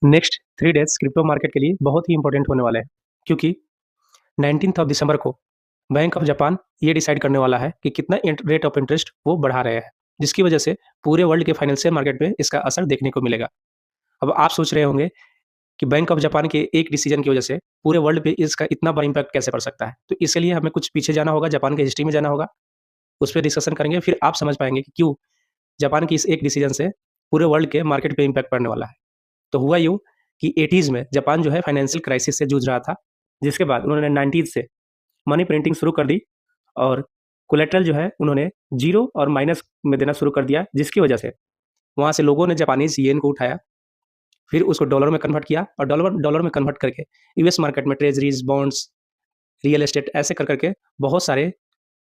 Next 3 days crypto market के लिए बहुत ही इंपॉर्टेंट होने वाले हैं, क्योंकि 19th ऑफ दिसंबर को बैंक ऑफ जापान ये डिसाइड करने वाला है कि कितना रेट ऑफ इंटरेस्ट वो बढ़ा रहे हैं, जिसकी वजह से पूरे वर्ल्ड के फाइनेंशियल मार्केट में इसका असर देखने को मिलेगा। अब आप सोच रहे होंगे कि बैंक ऑफ जापान के एक डिसीजन की वजह से पूरे वर्ल्ड पे इसका इतना बड़ा इम्पैक्ट कैसे पड़ सकता है? तो इसके लिए हमें कुछ पीछे जाना होगा, जापान की हिस्ट्री में जाना होगा, उस पे डिस्कशन करेंगे, फिर आप समझ पाएँगे कि क्यों जापान की इस एक डिसीजन से पूरे वर्ल्ड के मार्केट पे इम्पैक्ट पड़ने वाला है। तो हुआ यूँ कि 80s में जापान जो है फाइनेंशियल क्राइसिस से जूझ रहा था, जिसके बाद उन्होंने 90s से मनी प्रिंटिंग शुरू कर दी और कोलेटरल जो है उन्होंने ज़ीरो और माइनस में देना शुरू कर दिया, जिसकी वजह से वहाँ से लोगों ने जापानीज़ येन को उठाया, फिर उसको डॉलर में कन्वर्ट किया और डॉलर डॉलर में कन्वर्ट करके यूएस मार्केट में ट्रेज़रीज़, बॉन्ड्स, रियल एस्टेट ऐसे कर के बहुत सारे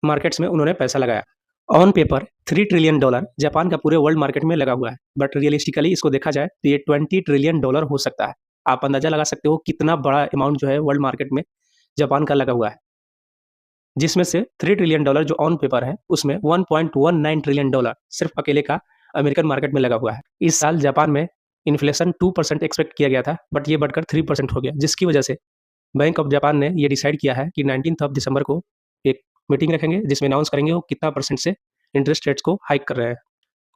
मार्केट्स में उन्होंने पैसा लगाया। ऑन पेपर $3 ट्रिलियन जापान का पूरे वर्ल्ड मार्केट में लगा हुआ है, बट रियलिस्टिकली इसको देखा जाए तो ये $20 ट्रिलियन हो सकता है। आप अंदाज़ा लगा सकते हो कितना बड़ा अमाउंट जो है वर्ल्ड मार्केट में जापान का लगा हुआ है। जिसमें से $3 ट्रिलियन जो ऑन पेपर है, उसमें $1.19 ट्रिलियन सिर्फ अकेले का अमेरिकन मार्केट में लगा हुआ है। इस साल जापान में इन्फ्लेशन 2% एक्सपेक्ट किया गया था, बट ये बढ़कर 3% हो गया, जिसकी वजह से बैंक ऑफ जापान ने ये डिसाइड किया है कि 19th ऑफ दिसंबर को एक मीटिंग रखेंगे, जिसमें अनाउंस करेंगे वो कितना परसेंट से इंटरेस्ट रेट्स को हाइक कर रहे हैं।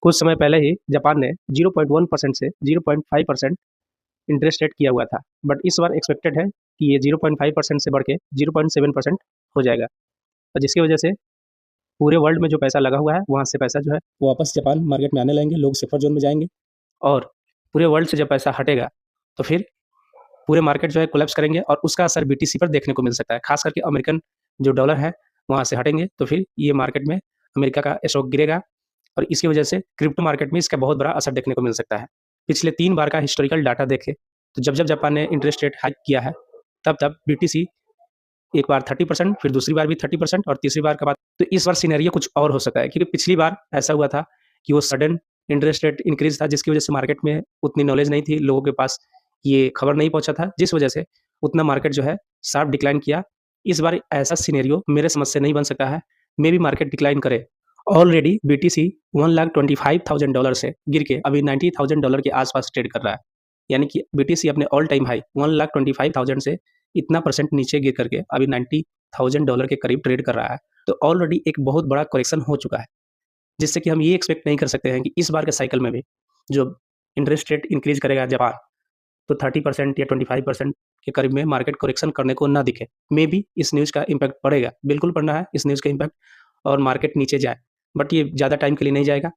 कुछ समय पहले ही जापान ने 0.1% से 0.5% इंटरेस्ट रेट किया हुआ था, बट इस बार एक्सपेक्टेड है कि ये 0.5% से बढ़ के 0.7% हो जाएगा, और जिसकी वजह से पूरे वर्ल्ड में जो पैसा लगा हुआ है, वहाँ से पैसा जो है वो वापस जापान मार्केट में आने लगेंगे, लोग सेफर जोन में जाएँगे, और पूरे वर्ल्ड से जब पैसा हटेगा, तो फिर पूरे मार्केट जो है कोलैप्स करेंगे और उसका असर बीटीसी पर देखने को मिल सकता है। खास करके अमेरिकन जो डॉलर है, वहाँ से हटेंगे, तो फिर ये मार्केट में अमेरिका का स्टॉक गिरेगा और इसकी वजह से क्रिप्टो मार्केट में इसका बहुत बड़ा असर देखने को मिल सकता है। पिछले 3 बार का हिस्टोरिकल डाटा देखें, तो जब-जब जापान ने इंटरेस्ट रेट हाइक किया है, तब-तब बीटीसी एक बार 30%, फिर दूसरी बार भी 30% और तीसरी बार के बाद तो इस बार सिनेरियो कुछ और हो सकता है, क्योंकि पिछली बार ऐसा हुआ था कि वो सडन इंटरेस्ट रेट इंक्रीज़ था, जिसकी वजह से मार्केट में उतनी नॉलेज नहीं थी, लोगों के पास ये खबर नहीं पहुँचा था, जिस वजह से उतना मार्केट जो है शार्प डिक्लाइन किया। इस बार ऐसा सिनेरियो मेरे समझ से नहीं बन सकता है, मेबी मार्केट डिक्लाइन करे। ऑलरेडी बीटीसी $1,25,000 से गिर के अभी $90,000 के आस-पास ट्रेड कर रहा है। यानी कि बीटीसी अपने ऑल टाइम हाई 1,25,000 से इतना परसेंट नीचे गिर करके अभी $90,000 के करीब ट्रेड कर रहा है। तो ऑलरेडी एक बहुत बड़ा करेक्शन हो चुका है, जिससे कि हम ये एक्सपेक्ट नहीं कर सकते हैं कि इस बार के साइकिल में भी जो इंटरेस्ट रेट इंक्रीज़ करेगा जापान, तो 30% या 25% के करीब में मार्केट करेक्शन करने को ना दिखे। मेबी इस न्यूज़ का इम्पैक्ट पड़ेगा, बिल्कुल पड़ना है इस न्यूज़ का इम्पैक्ट, और मार्केट नीचे जाए, बट ये ज़्यादा टाइम के लिए नहीं जाएगा।